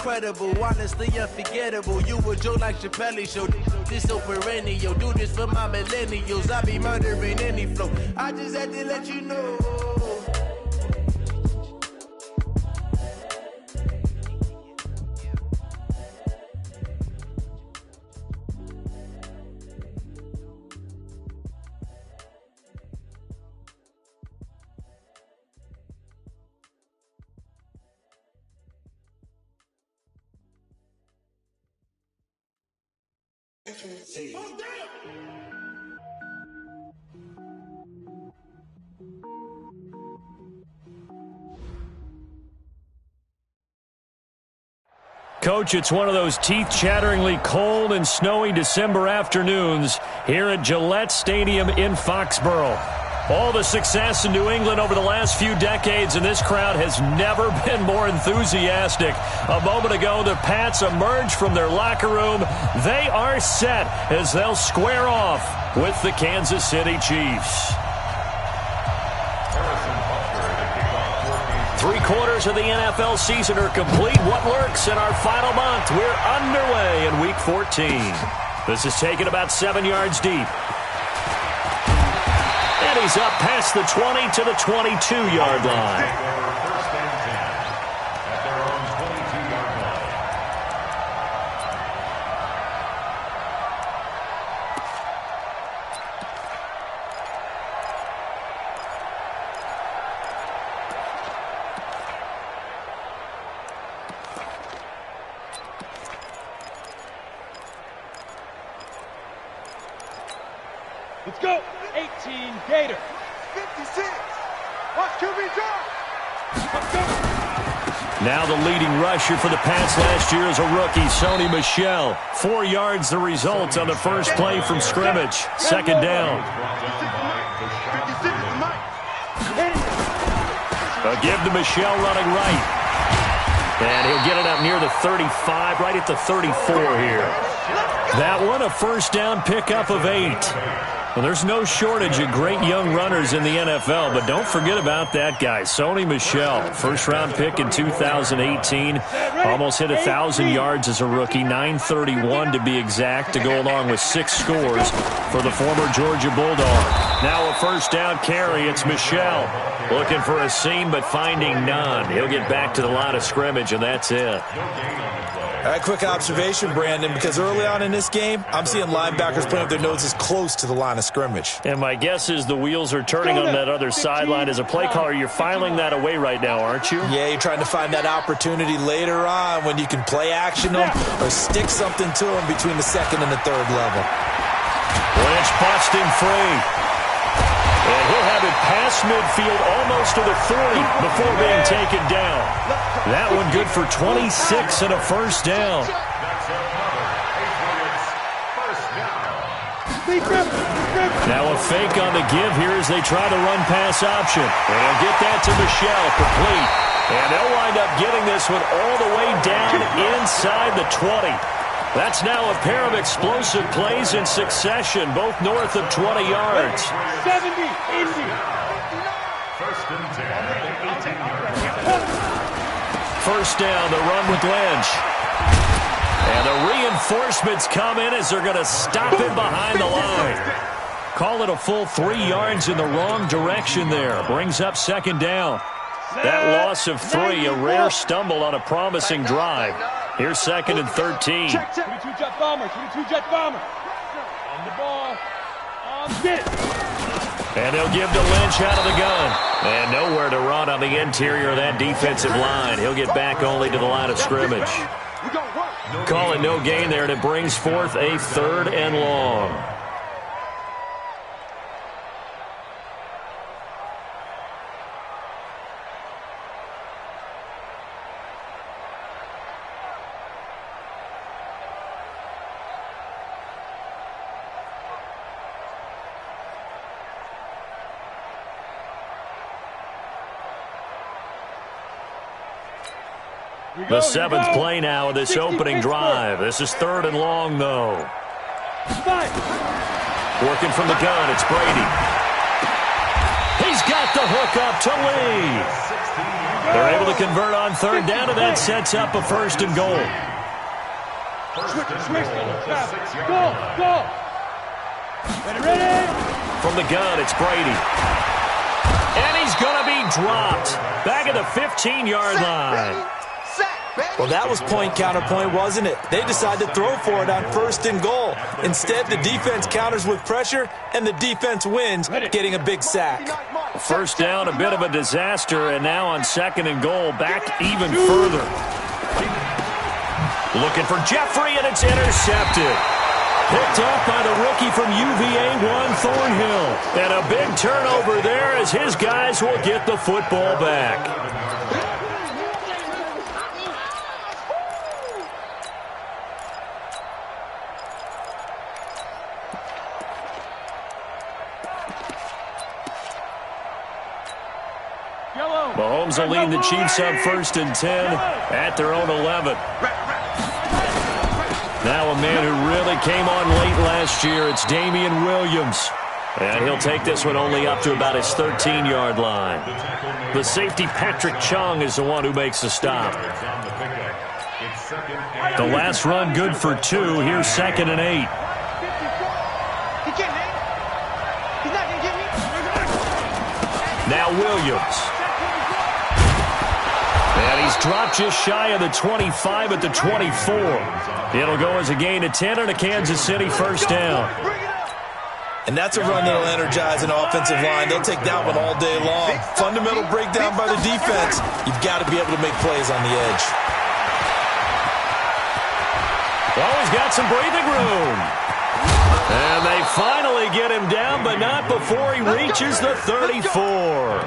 incredible, honestly unforgettable. You a joke like Chappelle Show. This so perennial. Do this for my millennials. I be murdering any flow. I just had to let you know. Coach, it's one of those teeth-chatteringly cold and snowy December afternoons here at Gillette Stadium in Foxborough. All the success in New England over the last few decades, and this crowd has never been more enthusiastic. A moment ago, the Pats emerged from their locker room. They are set as they'll square off with the Kansas City Chiefs. 3/4 of the NFL season are complete. What lurks in our final month? We're underway in Week 14. This is taken about 7 yards deep. And he's up past the 20 to the 22-yard line. Let's go. 18 Gator. 56. Watch QB drive. Let's go. Now the leading rusher for the Pats last year is a rookie, Sony Michel. 4 yards the result on the first play from scrimmage. Second down. A give to Michel running right. And he'll get it up near the 35, right at the 34 here. That one, a first down pickup of 8. Well, there's no shortage of great young runners in the NFL, but don't forget about that guy, Sony Michel. First-round pick in 2018. Almost hit 1,000 yards as a rookie, 931 to be exact, to go along with 6 scores for the former Georgia Bulldog. Now a first down carry. It's Michel looking for a seam, but finding none. He'll get back to the line of scrimmage, and that's it. All right, quick observation, Brandon, because early on in this game, I'm seeing linebackers putting up their noses close to the line of scrimmage. And my guess is the wheels are turning on that other sideline. As a play caller, you're filing that away right now, aren't you? Yeah, you're trying to find that opportunity later on when you can play action them or stick something to them between the second and the third level. Lynch busting free. And he'll have it past midfield almost to the 40 before being taken down. That one good for 26 and a first down. Now a fake on the give here as they try the run-pass option. And he'll get that to Michel, complete. And they'll wind up getting this one all the way down inside the 20. That's now a pair of explosive plays in succession, both north of 20 yards. 70, Indy. First down, the run with Lynch. And the reinforcements come in as they're going to stop him behind the line. Call it a full 3 yards in the wrong direction there. Brings up second down. That loss of 3, a rare stumble on a promising drive. Here's second and 13. 22 Jet Bomber, 22 Jet Bomber. On the ball. Get it. And they'll give to Lynch out of the gun. And nowhere to run on the interior of that defensive line. He'll get back only to the line of scrimmage. Call it no gain there, and it brings forth a 3rd and long. The 7th play now of this opening drive. This is 3rd and long, though. Working from the gun, it's Brady. He's got the hook up to Lee. They're able to convert on third down, and that sets up a first and goal. Go. Ready? From the gun, it's Brady. And he's going to be dropped. Back at the 15-yard line. Well, that was point counterpoint, wasn't it? They decided to throw for it on first and goal. Instead, the defense counters with pressure, and the defense wins, getting a big sack. First down, a bit of a disaster, and now on second and goal, back even further. Looking for Jeffrey, and it's intercepted. Picked up by the rookie from UVA, Juan Thornhill. And a big turnover there as his guys will get the football back. Mahomes will lead the Chiefs up first and 10 at their own 11. Now a man who really came on late last year, it's Damian Williams. And he'll take this one only up to about his 13-yard line. The safety, Patrick Chung, is the one who makes the stop. The last run good for 2. Here's 2nd and 8. Now Williams. And he's dropped just shy of the 25 at the 24. It'll go as a gain of 10 and a Kansas City first down. And that's a run that'll energize an offensive line. They'll take that one all day long. Fundamental breakdown by the defense. You've got to be able to make plays on the edge. Oh, he's got some breathing room. And they finally get him down, but not before he reaches the 34.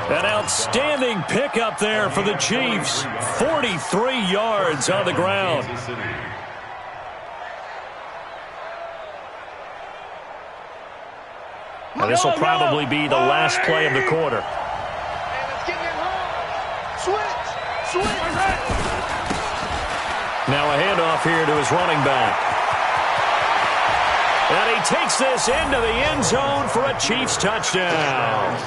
An outstanding pickup there for the Chiefs. 43 yards on the ground. Now this will probably be the last play of the quarter. Now a handoff here to his running back. And he takes this into the end zone for a Chiefs touchdown.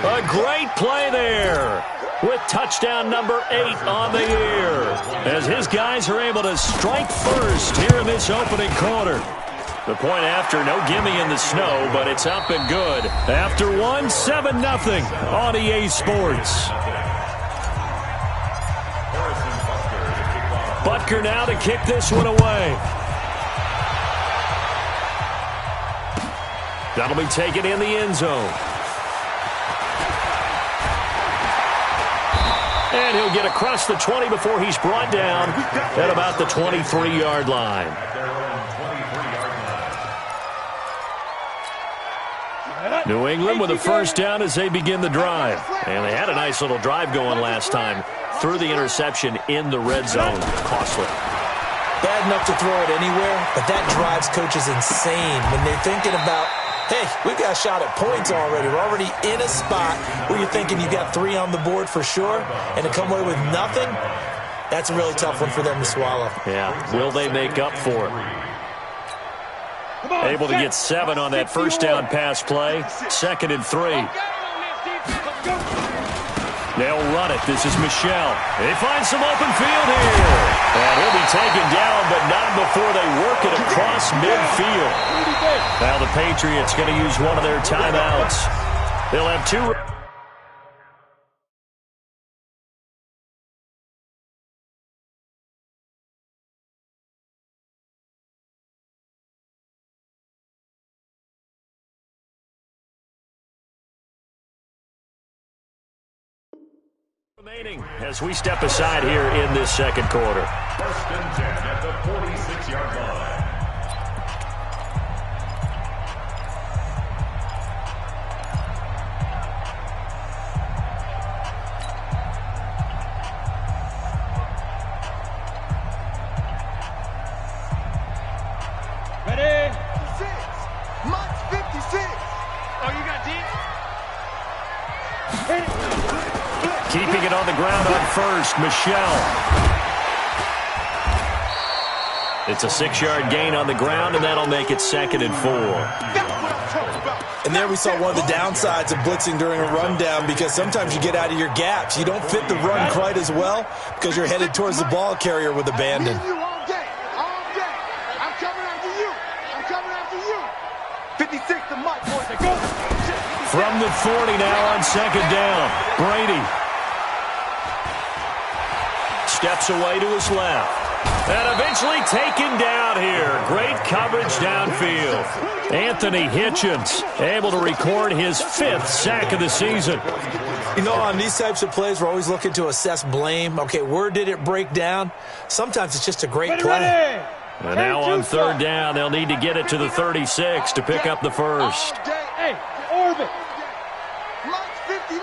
A great play there with touchdown number 8 on the year as his guys are able to strike first here in this opening quarter. The point after, no gimme in the snow, but it's up and good. After one, 7-0 on EA Sports. Butker now to kick this one away. That'll be taken in the end zone. And he'll get across the 20 before he's brought down at about the 23-yard line. New England with a first down as they begin the drive. And they had a nice little drive going last time. Threw the interception in the red zone. Costly. Bad enough to throw it anywhere, but that drives coaches insane when they're thinking about, hey, we've got a shot at points already. We're already in a spot where you're thinking you got 3 on the board for sure, and to come away with nothing, that's a really tough one for them to swallow. Yeah, will they make up for it? Able to get 7 on that first down pass play. 2nd and 3. They'll run it. This is Michel. They find some open field here. And he'll be taken down, but not before they work it across midfield. Now the Patriots going to use one of their timeouts. They'll have 2. Remaining as we step aside here in this second quarter. 1st and 10 at the 46-yard line. Ready? 56. Mike's 56. Oh, you got deep? Keeping it on the ground on first, Michel. It's a 6-yard gain on the ground, and that'll make it 2nd and 4. And there we saw one of the downsides of blitzing during a rundown, because sometimes you get out of your gaps. You don't fit the run quite as well because you're headed towards the ball carrier with abandon. From the 40 now on second down. Brady steps away to his left. And eventually taken down here. Great coverage downfield. Anthony Hitchens able to record his 5th sack of the season. You know, on these types of plays, we're always looking to assess blame. Okay, where did it break down? Sometimes it's just a great play. And now on third down, they'll need to get it to the 36 to pick up the first. Hey, orbit. Mike's 59.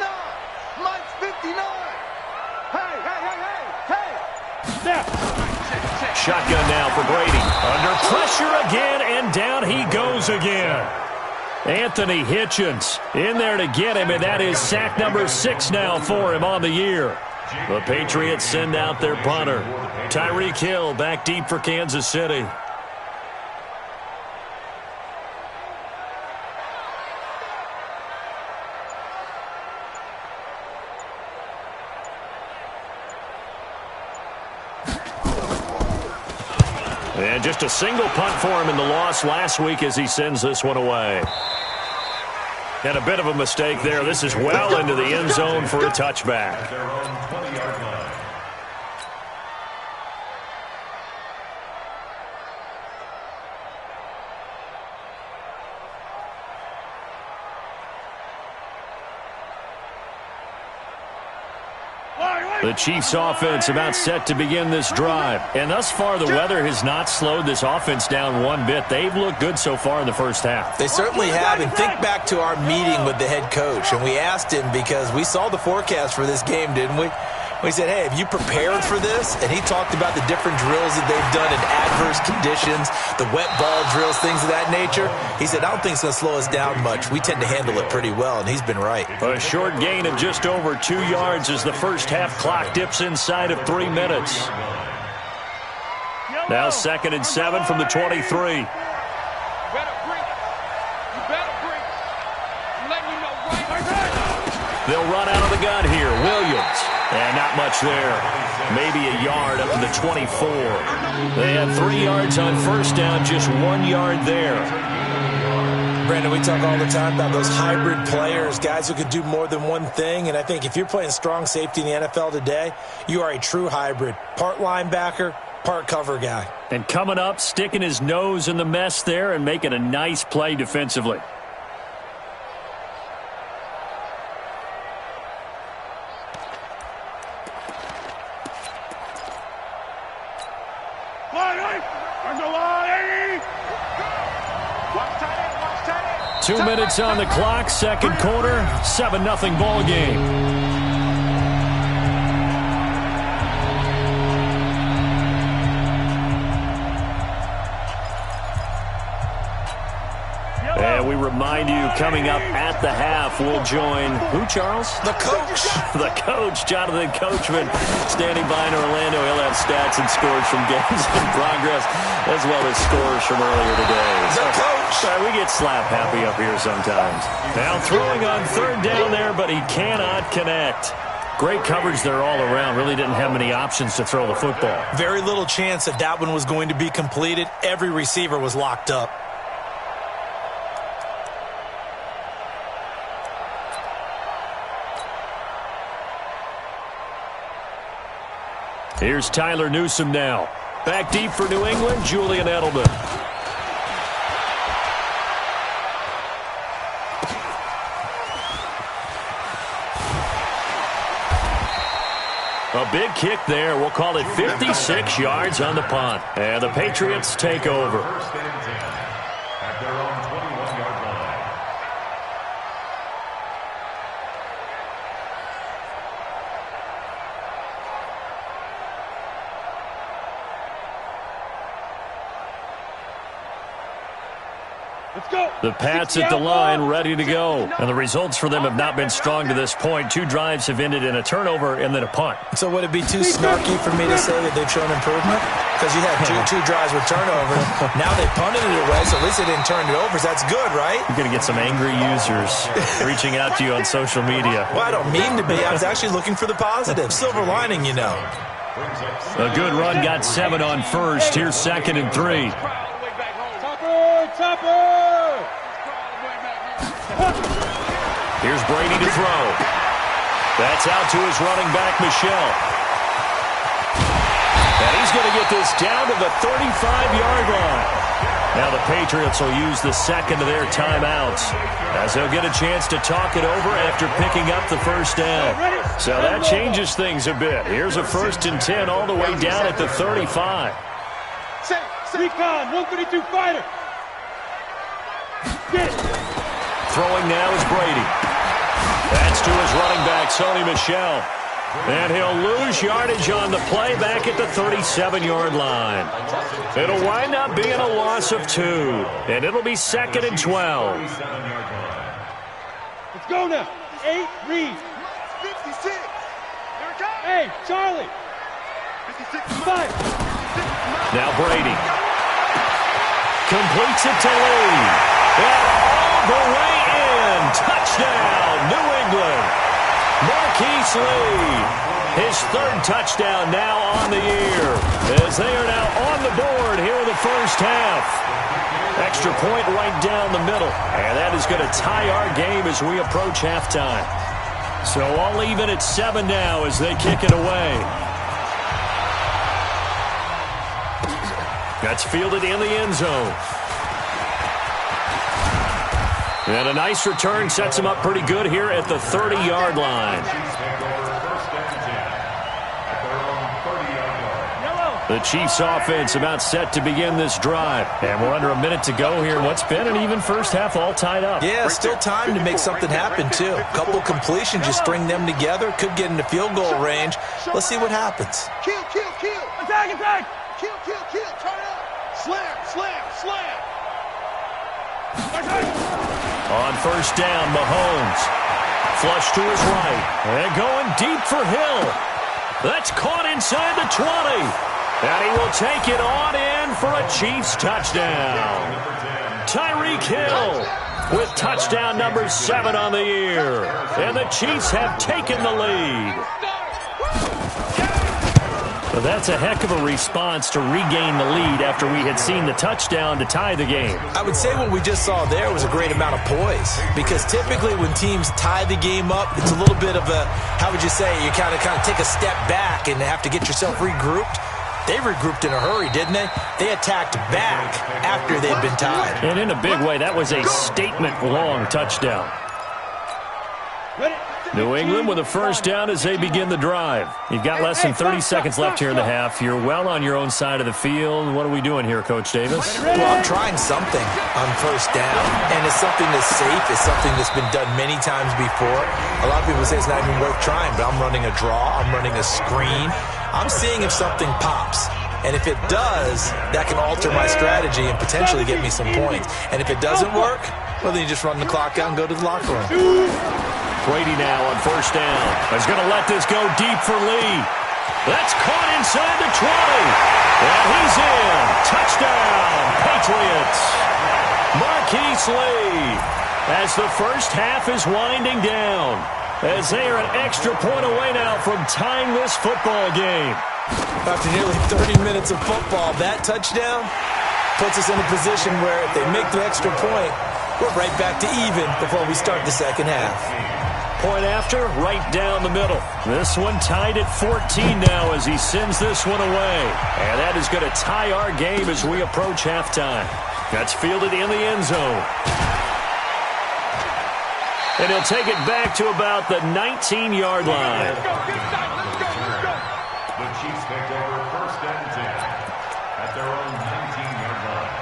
Mike's 59. Hey. Snap. Shotgun now for Brady. Under pressure again, and down he goes again. Anthony Hitchens in there to get him, and that is sack number 6 now for him on the year. The Patriots send out their punter. Tyreek Hill back deep for Kansas City. And just a single punt for him in the loss last week as he sends this one away. And a bit of a mistake there. This is well into the end zone for a touchback. The Chiefs offense about set to begin this drive. And thus far, the weather has not slowed this offense down one bit. They've looked good so far in the first half. They certainly have. And think back to our meeting with the head coach. And we asked him, because we saw the forecast for this game, didn't we? We said, hey, have you prepared for this? And he talked about the different drills that they've done in adverse conditions, the wet ball drills, things of that nature. He said, I don't think it's going to slow us down much. We tend to handle it pretty well, and he's been right. A short gain of just over 2 yards as the first half clock dips inside of 3 minutes. Now 2nd and 7 from the 23. They'll run out of the gun here. Williams. And not much there. Maybe a yard up to the 24. They have 3 yards on first down, just 1 yard there. Brandon, we talk all the time about those hybrid players, guys who could do more than one thing. And I think if you're playing strong safety in the NFL today, you are a true hybrid. Part linebacker, part cover guy. And coming up, sticking his nose in the mess there and making a nice play defensively. Watch 2 minutes on the clock, second quarter, 7-0 ball game. And we remind you, coming up at the half, we'll join who, Charles? The coach. The coach, Jonathan Coachman, standing by in Orlando. He'll have stats and scores from games in progress, as well as scores from earlier today. The coach. Sorry, we get slap happy up here sometimes. Now throwing on third down there, but he cannot connect. Great coverage there all around. Really didn't have many options to throw the football. Very little chance that that one was going to be completed. Every receiver was locked up. Here's Tyler Newsome now. Back deep for New England, Julian Edelman. A big kick there. We'll call it 56 yards on the punt. And the Patriots take over. At their own 21-yard line. Let's go. The Pats at the line, ready to go. And the results for them have not been strong to this point. 2 drives have ended in a turnover and then a punt. So would it be too snarky for me to say that they've shown improvement? Because you had two drives with turnovers. Now they punted it away, so at least they didn't turn it over. So that's good, right? You're going to get some angry users reaching out to you on social media. Well, I don't mean to be. I was actually looking for the positive. Silver lining, you know. A good run got 7 on first. Here's 2nd and 3. Topper! Here's Brady to throw. That's out to his running back, Michel. And he's going to get this down to the 35-yard line. Now the Patriots will use the second of their timeouts as they'll get a chance to talk it over after picking up the first down. So that changes things a bit. Here's a 1st and 10 all the way down at the 35. Recon, 132 fighter. Throwing now is Brady. That's to his running back, Sony Michel. And he'll lose yardage on the play back at the 37-yard line. It'll wind up being a loss of 2. And it'll be 2nd and 12. Let's go now. 8, read. 56. Here it comes. Hey, Charlie. 56. 5. Now Brady completes it to Lee. And all the way in. Touchdown, New England. Marquise Lee. His 3rd touchdown now on the year. As they are now on the board here in the first half. Extra point right down the middle. And that is going to tie our game as we approach halftime. So all even at 7 now as they kick it away. That's fielded in the end zone. And a nice return sets him up pretty good here at the 30-yard line. The Chiefs offense about set to begin this drive. And we're under a minute to go here in what's been an even first half all tied up. Yeah, still time to make something happen, too. A couple completions, just string them together. Could get into field goal range. Let's see what happens. Kill. Attack. Kill. Turn up. Slam. On first down, Mahomes. Flush to his right. And going deep for Hill. That's caught inside the 20. And he will take it on in for a Chiefs touchdown. Tyreek Hill with touchdown number 7 on the year. And the Chiefs have taken the lead. Well, that's a heck of a response to regain the lead after we had seen the touchdown to tie the game. I would say what we just saw there was a great amount of poise, because typically when teams tie the game up, it's a little bit of a, how would you say, you kind of take a step back and have to get yourself regrouped. They regrouped in a hurry, didn't they? They attacked back after they'd been tied. And in a big way, that was a statement-long touchdown. New England with a first down as they begin the drive. You've got less than 30 seconds left here in the half. You're well on your own side of the field. What are we doing here, Coach Davis? Well, I'm trying something on first down, and it's something that's safe. It's something that's been done many times before. A lot of people say it's not even worth trying, but I'm running a draw. I'm running a screen. I'm seeing if something pops. And if it does, that can alter my strategy and potentially get me some points. And if it doesn't work, well, then you just run the clock out and go to the locker room. Brady now on first down. He's going to let this go deep for Lee. That's caught inside the 20. And he's in. Touchdown, Patriots. Marquise Lee as the first half is winding down. As they are an extra point away now from tying this football game. After nearly 30 minutes of football, that touchdown puts us in a position where if they make the extra point, we're right back to even before we start the second half. Point after, right down the middle. This one tied at 14 now as he sends this one away. And that is going to tie our game as we approach halftime. That's fielded in the end zone. And he'll take it back to about the 19-yard line. The Chiefs picked over first and 10 at their own 19-yard line.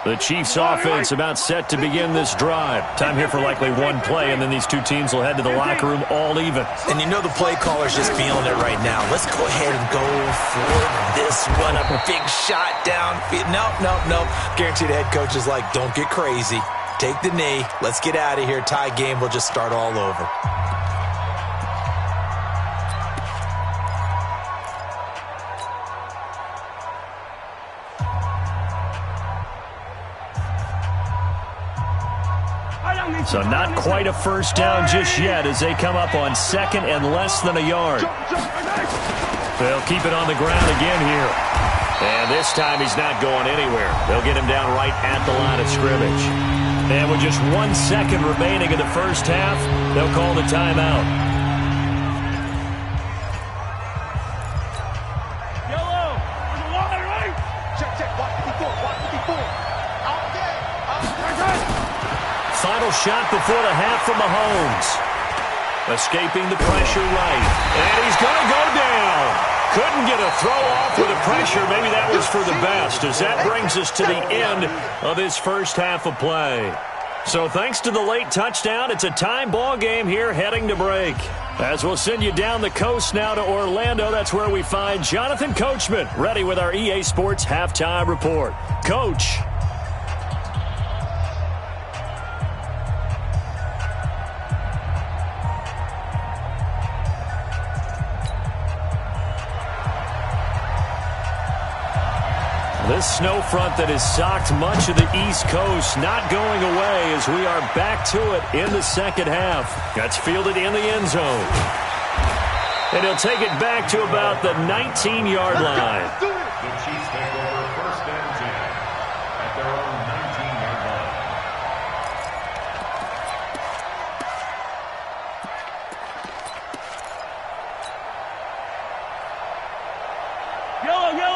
The Chiefs offense about set to begin this drive. Time here for likely one play, and then these two teams will head to the locker room all even. And you know the play caller's just feeling it right now. Let's go ahead and go for this one. A big shot downfield. Nope. Guaranteed the head coach is like, don't get crazy. Take the knee. Let's get out of here. Tie game will just start all over. So not quite a first down just yet as they come up on second and less than a yard. They'll keep it on the ground again here. And this time he's not going anywhere. They'll get him down right at the line of scrimmage. And with just 1 second remaining in the first half, they'll call the timeout. Yellow. There's a line, right? Check. Watch 54. Watch 54. Out there. Final shot before the half from Mahomes. Escaping the pressure right. And he's going to go down. Couldn't get a throw off with the pressure. Maybe that was for the best, as that brings us to the end of this first half of play. So thanks to the late touchdown, it's a time ball game here heading to break. As we'll send you down the coast now to Orlando, that's where we find Jonathan Coachman ready with our EA Sports halftime report. Coach. This snow front that has socked much of the East Coast not going away as we are back to it in the second half. That's fielded in the end zone. And he'll take it back to about the 19-yard line. The Chiefs take over first and 10 at their own 19-yard line.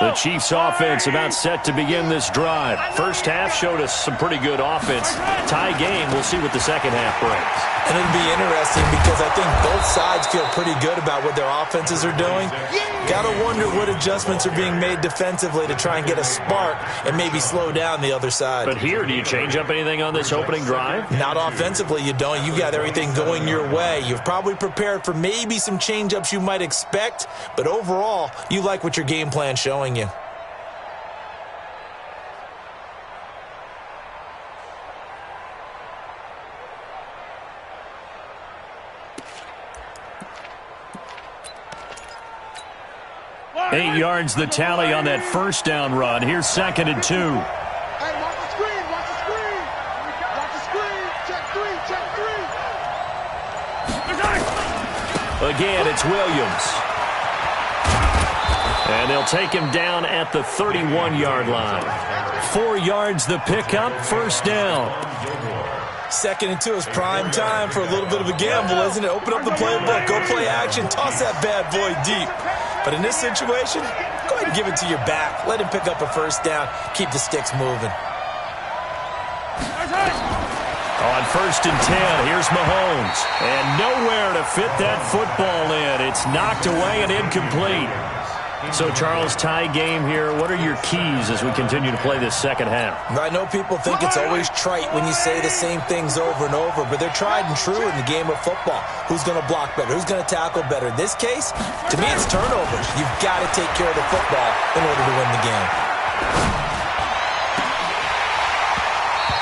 The Chiefs offense about set to begin this drive. First half showed us some pretty good offense. Tie game, we'll see what the second half brings. And it'll be interesting because I think both sides feel pretty good about what their offenses are doing. Got to wonder what adjustments are being made defensively to try and get a spark and maybe slow down the other side. But here, do you change up anything on this opening drive? Not offensively, you don't. You got everything going your way. You've probably prepared for maybe some change-ups you might expect, but overall, you like what your game plan's showing you. Eight yards the tally on that first down run. Here's second and 2. Hey, watch the screen. Watch the screen. Watch the screen. Check three. Again, it's Williams. And they'll take him down at the 31-yard line. 4 yards the pickup, first down. Second and 2 is prime time for a little bit of a gamble, isn't it? Open up the playbook, go play action, toss that bad boy deep. But in this situation, go ahead and give it to your back. Let him pick up a first down. Keep the sticks moving. On first and 10, here's Mahomes. And nowhere to fit that football in. It's knocked away and incomplete. So, Charles, tie game here. What are your keys as we continue to play this second half? I know people think it's always trite when you say the same things over and over, but they're tried and true in the game of football. Who's going to block better? Who's going to tackle better? In this case, to me, it's turnovers. You've got to take care of the football in order to win the game.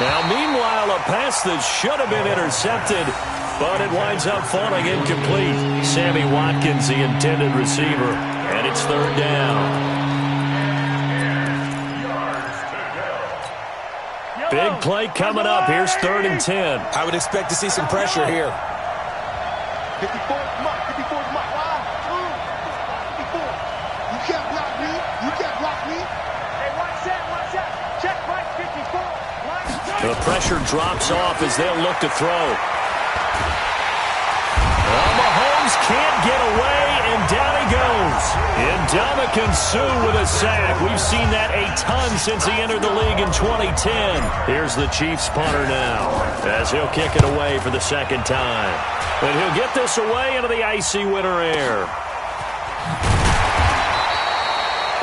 Now, meanwhile, a pass that should have been intercepted, but it winds up falling incomplete. Sammy Watkins, the intended receiver, and it's third down. Big play coming up. Here's third and 10. I would expect to see some pressure here. 54's mark. 54's mark. 54. You can't block me. You can't block me. Hey, watch that. Watch that. Check right 54. The pressure drops off as they'll look to throw. Well, Mahomes can't get away, and down he goes. Ndamukong Suh with a sack. We've seen that a ton since he entered the league in 2010. Here's the Chiefs punter now as he'll kick it away for the second time. And he'll get this away into the icy winter air.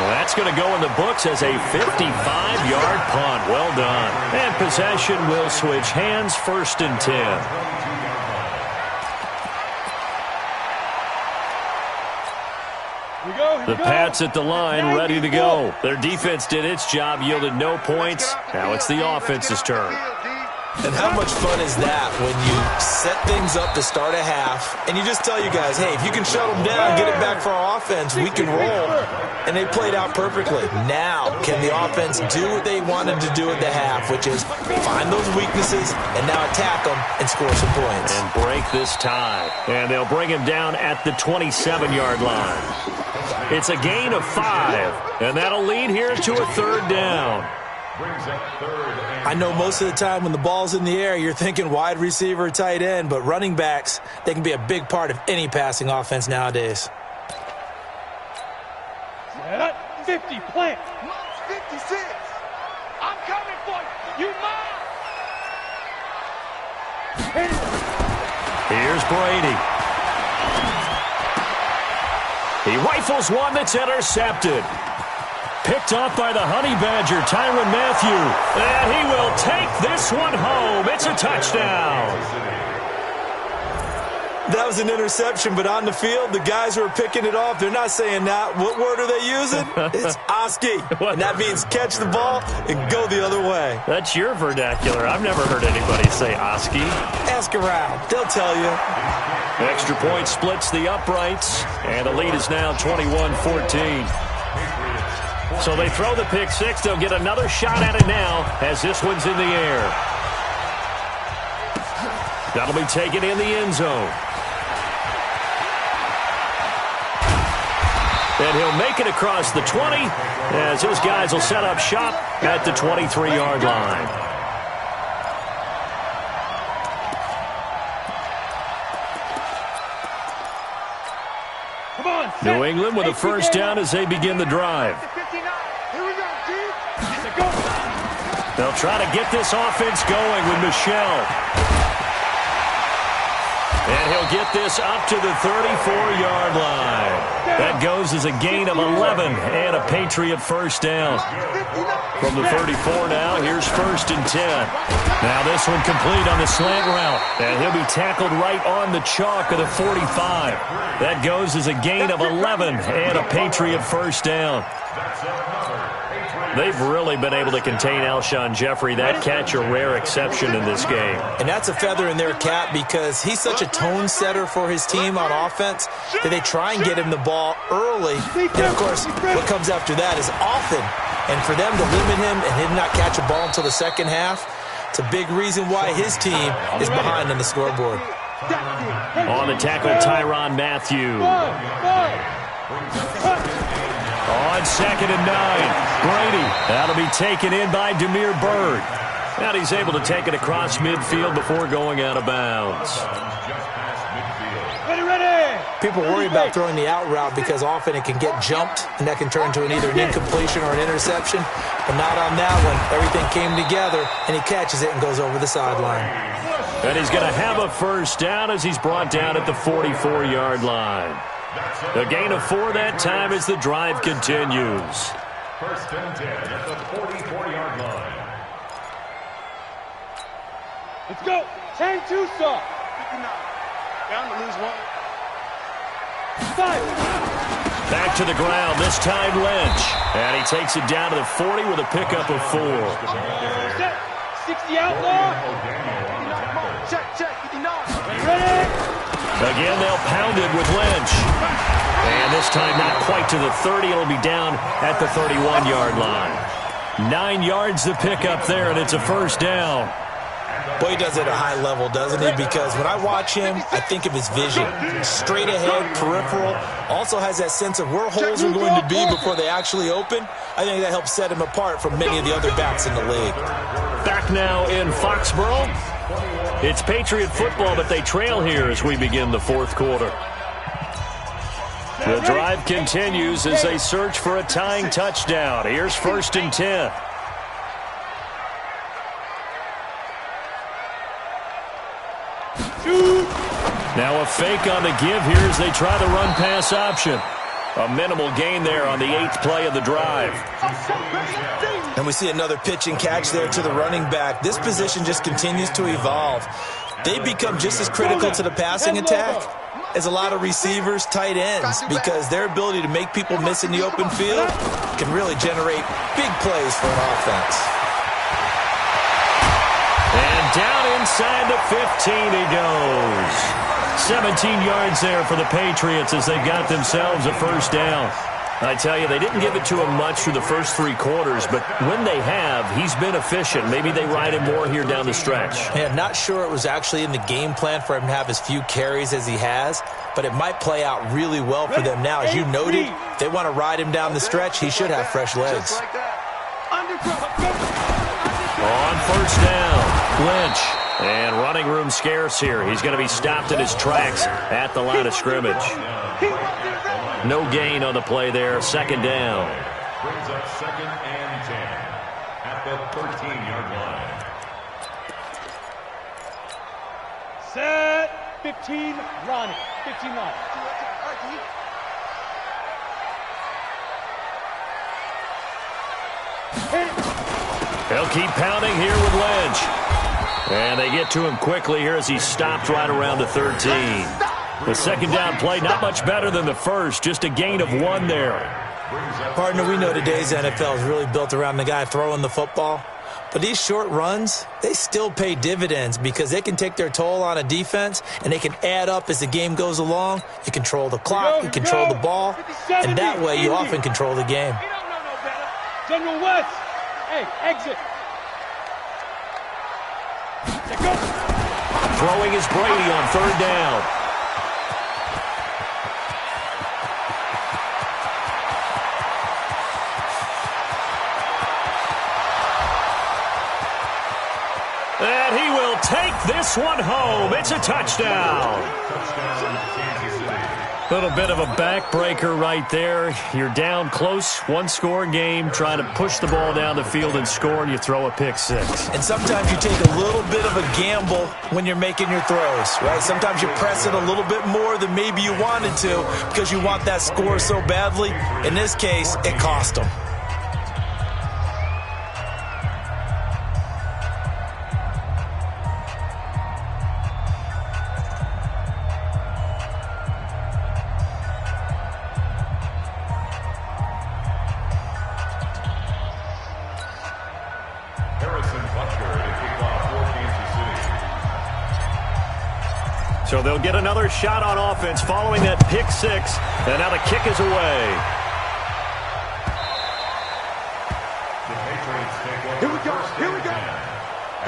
Well, that's going to go in the books as a 55-yard punt. Well done. And possession will switch hands, 1st and 10. The Pats at the line, ready to go. Their defense did its job, yielded no points. Now it's the offense's turn. And how much fun is that when you set things up to start a half, and you just tell you guys, hey, if you can shut them down, get it back for our offense, we can roll. And they played out perfectly. Now, can the offense do what they wanted to do at the half, which is find those weaknesses and now attack them and score some points. And break this tie. And they'll bring him down at the 27-yard line. It's a gain of 5, and that'll lead here to a 3rd down. I know most of the time when the ball's in the air, you're thinking wide receiver, tight end, but running backs, they can be a big part of any passing offense nowadays. 50, plant. 56. I'm coming for you. You mine. Here's Brady. He rifles one that's intercepted. Picked off by the Honey Badger, Tyrann Mathieu. And he will take this one home. It's a touchdown. That was an interception, but on the field, the guys who are picking it off, they're not saying that. What word are they using? It's Oski. And that means catch the ball and go the other way. That's your vernacular. I've never heard anybody say Oski. Ask around. They'll tell you. Extra point splits the uprights, and the lead is now 21-14. So they throw the pick six. They'll get another shot at it now as this one's in the air. That'll be taken in the end zone. And he'll make it across the 20 as his guys will set up shop at the 23-yard line. New England with a first down as they begin the drive. They'll try to get this offense going with Michel. And he'll get this up to the 34-yard line. That goes as a gain of 11 and a Patriot first down. From the 34 now, here's 1st and 10. Now this one complete on the slant route. And he'll be tackled right on the chalk of the 45. That goes as a gain of 11 and a Patriot first down. They've really been able to contain Alshon Jeffrey. That catch a rare exception in this game. And that's a feather in their cap because he's such a tone setter for his team on offense that they try and get him the ball early. And, of course, what comes after that is often. And for them to limit him and him not catch a ball until the second half, it's a big reason why his team is behind on the scoreboard. On the tackle, Tyrann Mathieu. On 2nd and 9, Brady. That'll be taken in by Damiere Byrd. And he's able to take it across midfield before going out of bounds. People worry about throwing the out route because often it can get jumped, and that can turn into either an incompletion or an interception. But not on that one. Everything came together, and he catches it and goes over the sideline. And he's going to have a first down as he's brought down at the 44-yard line. A gain of 4 that time as the drive continues. 1st and 10 at the 44-yard line. Let's go. Chain 2 stop. Down to lose 1. 5. Back to the ground, this time Lynch. And he takes it down to the 40 with a pickup of 4. 60 outlaw. Check, 59. Ready? Again, they'll pound it with Lynch. And this time not quite to the 30. It'll be down at the 31-yard line. 9 yards the pickup there, and it's a first down. Boy, he does it at a high level, doesn't he? Because when I watch him, I think of his vision. Straight ahead, peripheral. Also has that sense of where holes are going to be before they actually open. I think that helps set him apart from many of the other backs in the league. Back now in Foxborough. It's Patriot football, but they trail here as we begin the 4th quarter. The drive continues as they search for a tying touchdown. Here's 1st and 10. Now a fake on the give here as they try the run-pass option. A minimal gain there on the 8th play of the drive. And we see another pitch and catch there to the running back. This position just continues to evolve. They become just as critical to the passing attack as a lot of receivers, tight ends, because their ability to make people miss in the open field can really generate big plays for an offense. And down inside the 15 he goes. 17 yards there for the Patriots as they got themselves a first down. I tell you, they didn't give it to him much through the first 3 quarters, but when they have, he's been efficient. Maybe they ride him more here down the stretch. Yeah, not sure it was actually in the game plan for him to have as few carries as he has, but it might play out really well for them now. As you noted, they want to ride him down the stretch. He should have fresh legs. On first down, Lynch. And running room scarce here. He's going to be stopped in his tracks at the line of scrimmage. No gain on the play there. Second down. Brings up 2nd and 10 at the 13-yard line. Set. 15, Ronnie. 15 line. They'll keep pounding here with Lynch. And they get to him quickly here as he's stopped right around the 13. The second down play, not much better than the first, just a gain of 1 there. Partner, we know today's NFL is really built around the guy throwing the football. But these short runs, they still pay dividends because they can take their toll on a defense and they can add up as the game goes along. You control the clock, you control the ball, and that way you often control the game. General West, hey, exit. Throwing is Brady on 3rd down. And he will take this one home. It's a touchdown. Little bit of a backbreaker right there. You're down close, 1-score game, trying to push the ball down the field and score, and you throw a pick 6. And sometimes you take a little bit of a gamble when you're making your throws, right? Sometimes you press it a little bit more than maybe you wanted to because you want that score so badly. In this case, it cost them. So they'll get another shot on offense following that pick 6. And now the kick is away. Here we go. Here we go.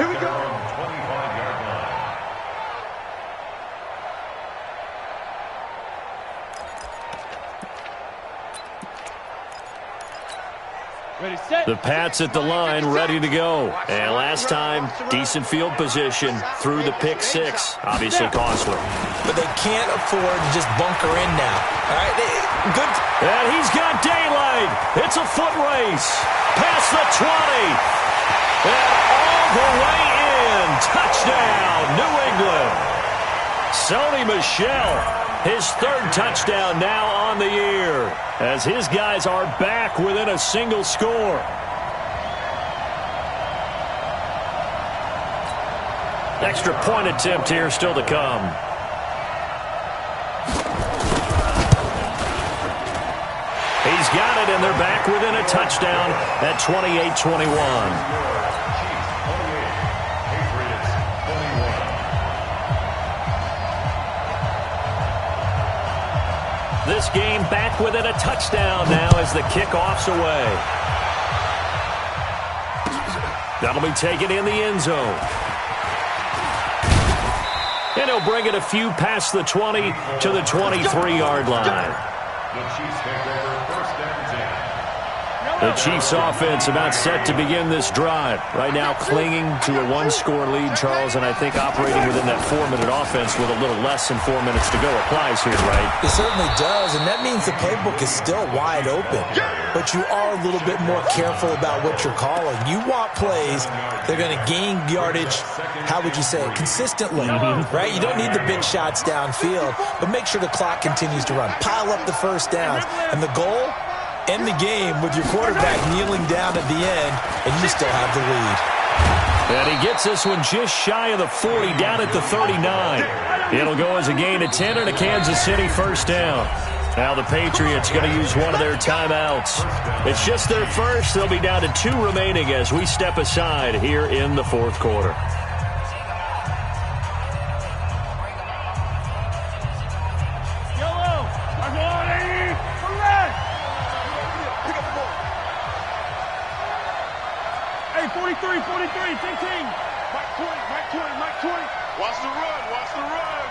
Here we go. 25-yard line. Ready, set. The Pats at the line, ready to go. And last time, decent field position through the pick 6. Obviously costly. But they can't afford to just bunker in now. All right, good. And he's got daylight. It's a foot race. Past the 20. And all the way in. Touchdown, New England. Sony Michel, his 3rd touchdown now on the year, as his guys are back within a single score. Extra point attempt here still to come. He's got it, and they're back within a touchdown at 28-21. This game back within a touchdown now as the kickoff's away. That'll be taken in the end zone. And he'll bring it a few past the 20 to the 23-yard line. The Chiefs take over 1st and 10 The Chiefs offense about set to begin this drive. Right now clinging to a one-score lead, Charles, and I think operating within that 4-minute offense with a little less than 4 minutes to go applies here, right? It certainly does, and that means the playbook is still wide open. But you are a little bit more careful about what you're calling. You want plays that are going to gain yardage, how would you say it, consistently, right? You don't need the big shots downfield, but make sure the clock continues to run. Pile up the first downs, and the goal? End the game with your quarterback kneeling down at the end, and you still have the lead. And he gets this one just shy of the 40, down at the 39. It'll go as a gain of 10 and a Kansas City first down. Now the Patriots going to use one of their timeouts. It's just their first. They'll be down to 2 remaining as we step aside here in the fourth quarter. Watch the run, watch the run.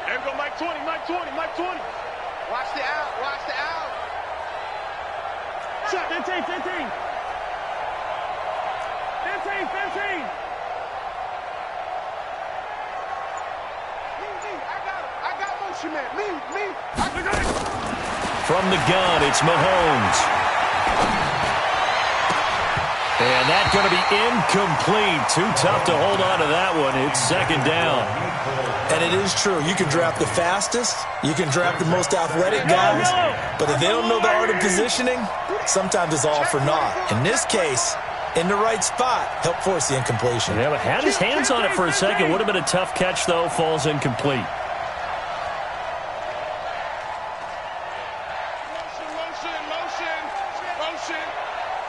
There we go, Mike 20, Mike 20, Mike 20. Watch the out, watch the out. Shot, 15, 15. 15, 15. I got motion, man. Me. I got it. From the gun, it's Mahomes. And that's going to be incomplete. Too tough to hold on to that one. It's second down. And it is true. You can draft the fastest. You can draft the most athletic guys. But if they don't know the art of positioning, sometimes it's all for naught. In this case, in the right spot, help force the incompletion. Yeah, but had his hands on it for a second. Would have been a tough catch, though. Falls incomplete.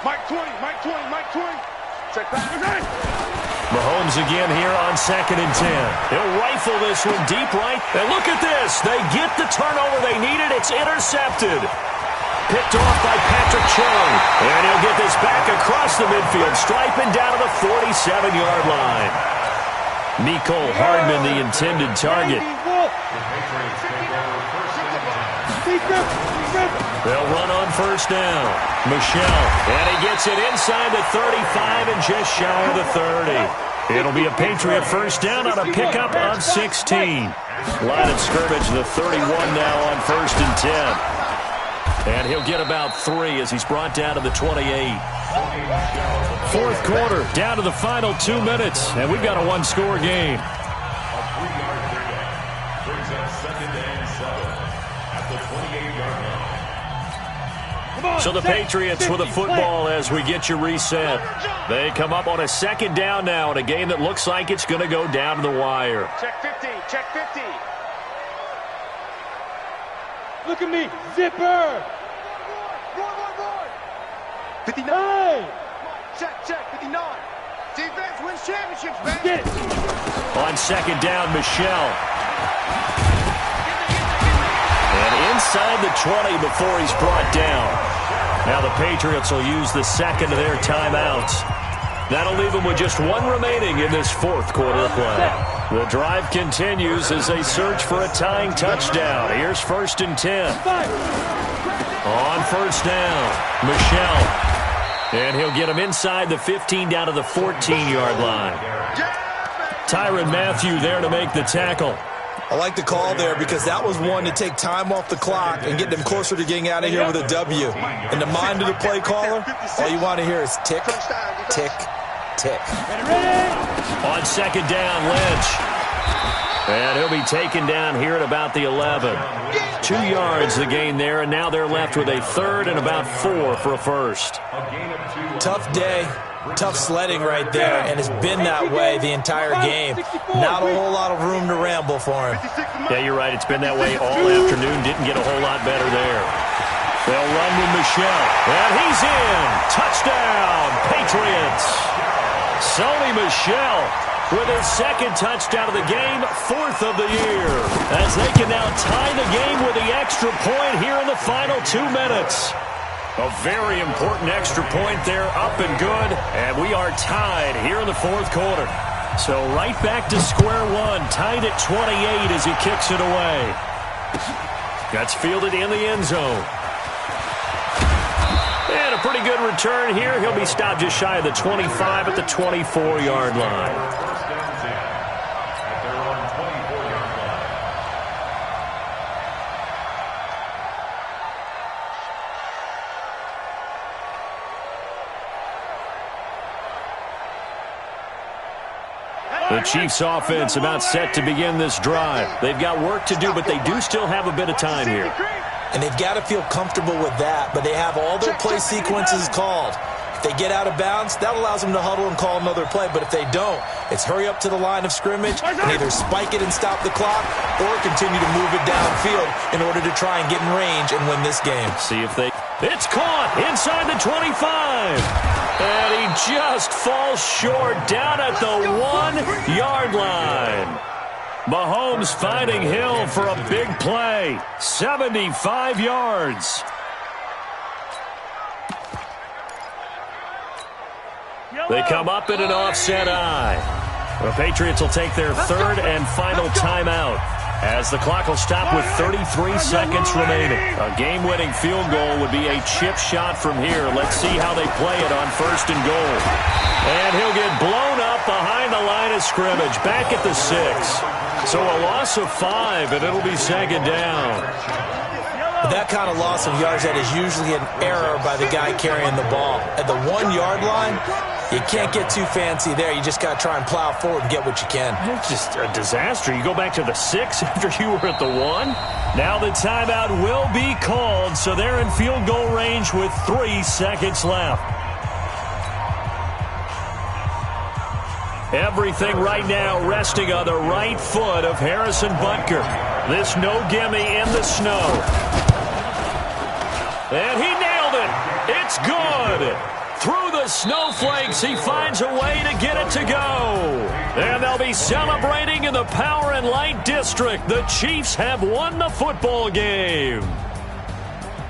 Mike 20, Mike 20, Mike 20. Check back. Mahomes again here on 2nd and 10. He'll rifle this one deep right. And look at this. They get the turnover they needed. It's intercepted. Picked off by Patrick Chung. And he'll get this back across the midfield, striping down to the 47-yard line. Mecole Hardman, the intended target. They'll run on first down. Michel, and he gets it inside the 35 and just shy of the 30. It'll be a Patriot first down on a pickup of 16. Line of scrimmage, the 31 now on 1st and 10. And he'll get about 3 as he's brought down to the 28. Fourth quarter, down to the final 2 minutes, and we've got a one-score game. So the Patriots with a football as we get you reset. They come up on a second down now in a game that looks like it's going to go down to the wire. Check 50, check 50. Look at me, zipper. 59. Check, 59. Defense wins championships, man. Get it. On second down, Michel. And inside the 20 before he's brought down. Now the Patriots will use the second of their timeouts. That'll leave them with just 1 remaining in this fourth quarter of play. The drive continues as they search for a tying touchdown. Here's 1st and 10. On first down, Michel. And he'll get him inside the 15 down to the 14-yard line. Tyrann Mathieu there to make the tackle. I like the call there because that was one to take time off the clock and get them closer to getting out of here with a W. In the mind of the play caller, all you want to hear is tick, tick, tick. On second down, Lynch. And he'll be taken down here at about the 11. 2 yards the gain there, and now they're left with a 3rd and about 4 for a first. Tough day. Tough sledding right there, and it's been that way the entire game. Not a whole lot of room to ramble for him. Yeah, you're right. It's been that way all afternoon. Didn't get a whole lot better there. They'll run with Michel. And he's in. Touchdown, Patriots. Sony Michel with his 2nd touchdown of the game, 4th of the year. As they can now tie the game with the extra point here in the final 2 minutes. A very important extra point there, up and good, and we are tied here in the fourth quarter. So right back to square one, tied at 28 as he kicks it away. That's fielded in the end zone. And a pretty good return here. He'll be stopped just shy of the 25 at the 24-yard line. First and 10 at their own 24-yard line. The Chiefs offense about set to begin this drive. They've got work to do, but they do still have a bit of time here. And they've got to feel comfortable with that, but they have all their play sequences called. If they get out of bounds, that allows them to huddle and call another play. But if they don't, it's hurry up to the line of scrimmage and either spike it and stop the clock or continue to move it downfield in order to try and get in range and win this game. See if they... It's caught inside the 25. And he just falls short down at the 1-yard line. Mahomes finding Hill for a big play. 75 yards. They come up in an offset eye. The Patriots will take their third and final timeout as the clock will stop with 33 seconds remaining. A game-winning field goal would be a chip shot from here. Let's see how they play it on first and goal. And he'll get blown up behind the line of scrimmage, back at the 6. So a loss of 5, and it'll be second down. That kind of loss of yards, that is usually an error by the guy carrying the ball. At the 1-yard line, you can't get too fancy there. You just got to try and plow forward and get what you can. It's just a disaster. You go back to the 6 after you were at the 1. Now the timeout will be called, so they're in field goal range with 3 seconds left. Everything right now resting on the right foot of Harrison Butker. This no gimme in the snow. And he nailed it. It's good. Through the snowflakes, he finds a way to get it to go. And they'll be celebrating in the Power and Light District. The Chiefs have won the football game.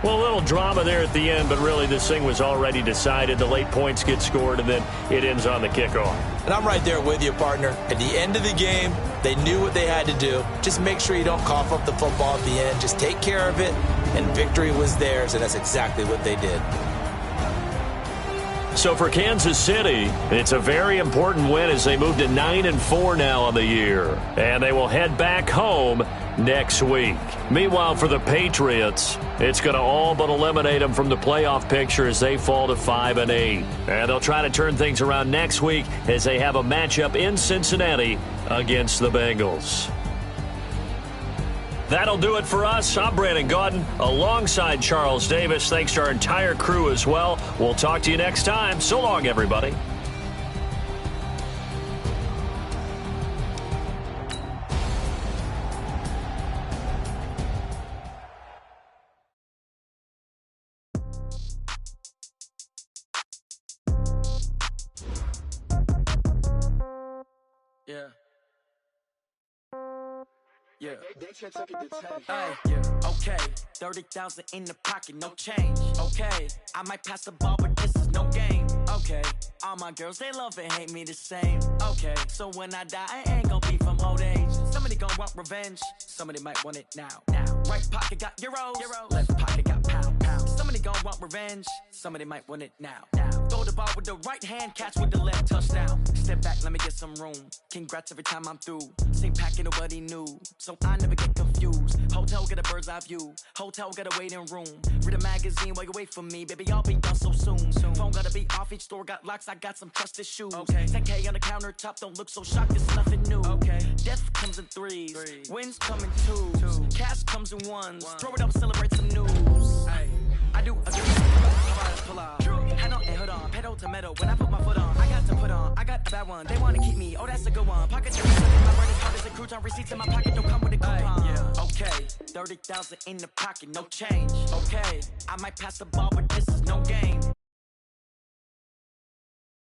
Well, a little drama there at the end, but really this thing was already decided. The late points get scored, and then it ends on the kickoff. And I'm right there with you, partner. At the end of the game, they knew what they had to do. Just make sure you don't cough up the football at the end. Just take care of it, and victory was theirs, and that's exactly what they did. So for Kansas City, it's a very important win as they move to 9-4 now on the year. And they will head back home next week. Meanwhile, for the Patriots, it's going to all but eliminate them from the playoff picture as they fall to 5-8. And they'll try to turn things around next week as they have a matchup in Cincinnati against the Bengals. That'll do it for us. I'm Brandon Gaudin alongside Charles Davis. Thanks to our entire crew as well. We'll talk to you next time. So long, everybody. Yeah. Hey, yeah. Okay. 30,000 in the pocket, no change. Okay. I might pass the ball, but this is no game. Okay. All my girls, they love and hate me the same. Okay. So when I die, I ain't gonna be from old age. Somebody gonna want revenge. Somebody might want it now. Right pocket got euros. Left pocket got pound. Somebody gonna want revenge. Somebody might want it now. Throw the ball with the right hand, catch with the left, touchdown. Step back, let me get some room. Congrats every time I'm through. Same packet, nobody knew. So I never get confused. Hotel get a bird's eye view. Hotel got a waiting room. Read a magazine while you wait for me. Baby, I'll be done so soon. Phone gotta be off, each store got locks. I got some trusted shoes. 10K on the countertop, don't look so shocked, it's nothing new. Death comes in threes. Wins come in twos. Cash comes in ones. Throw it up, celebrate some news. I do a good pull off. Hand on and hood on, pedal to metal. When I put my foot on, I got to put on. I got a bad one, they wanna keep me. Oh, that's a good one. Pocket to my credit card is a crouton. Receipts in my pocket don't come with a coupon. Okay, 30,000 in the pocket, no change. Okay, I might pass the ball, but this is no game.